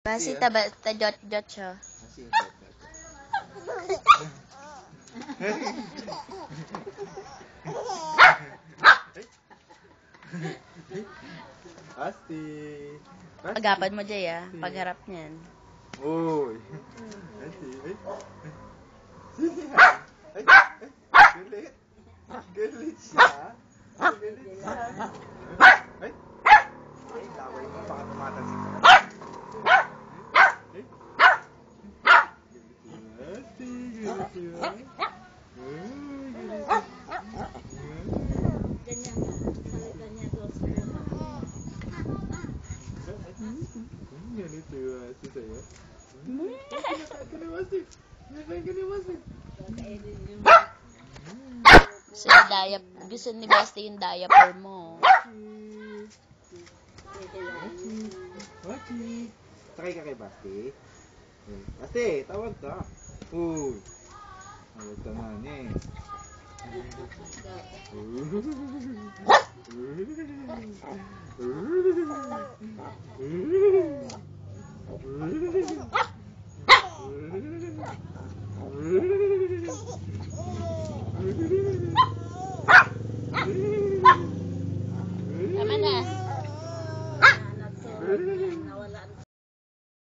Masih tajot-jot siya. Pasti. Pagapan mo Jay pagharap niyan. Uy. Pasti. Galit. Galit siya. Galit siya. Ay, laway mo baka tumatalsik ka. Gusto ni Basti yung diaper mo. Basti. Sakay ka kay Basti? Basti, tawag ka. Uy. Tawag ka nga eh.